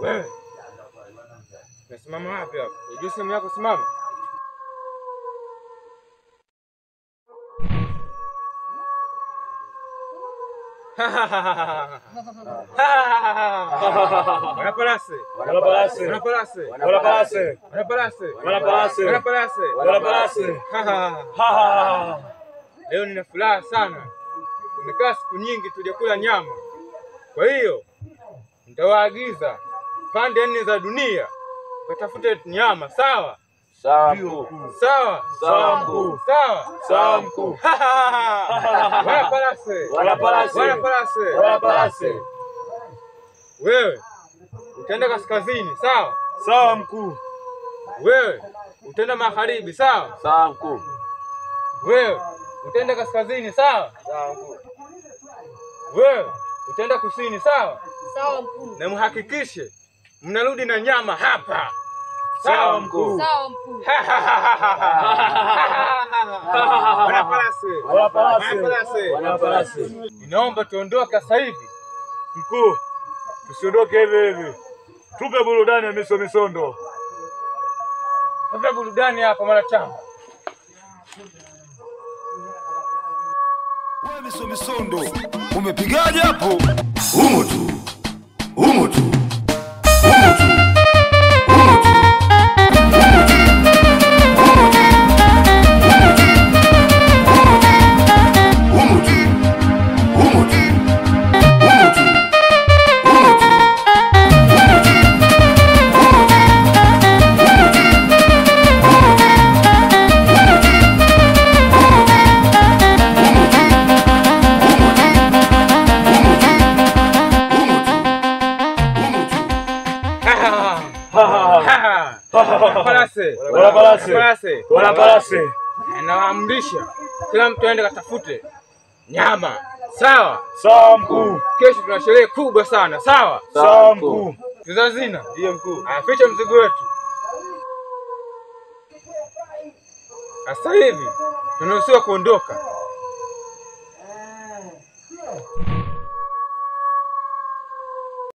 Wewe. Nasimama wapi hapa? Unajua sehemu yako simama. Wanapalase. Leo nina furaha sana. Tumekaa siku nyingi tujakula nyama. Kwa hiyo nitawaagiza pande nne za dunia watafute nyama, sawa? Sawa mkuu. Sawa? Sawa mkuu. Sawa? Sawa mkuu. Wanapalase. Wewe utaenda kaskazini, sawa? Sawa mkuu. Wewe utaenda magharibi, sawa? Sawa mkuu. Wewe utaenda kaskazini, sawa? Sawa mkuu. Wewe utaenda kusini, sawa? Sawa mkuu. Na mhakikishe mnarudi na nyama hapa. Sawa mkuu. Sawa mkuu. Wanapalase. Ninaomba tuondoke sasa hivi. Mkuu, tusiondoke hivi. Tupe burudani ya misondo. Tupe burudani hapa mwanachama. Wewe misondo. Umepigaje hapo? Humo tu. Humo tu. Humo tu. Humo tu. Wanapalase. Nawaamrisha kila mtu aende katafute nyama, sawa? Sawa mkuu. Kesho tuna sherehe kubwa sana, sawa? Sawa mkuu. Tuzazina. Ndiyo mkuu. Aficha mzigo wetu. Sasa hivi tunaruhusiwa kuondoka.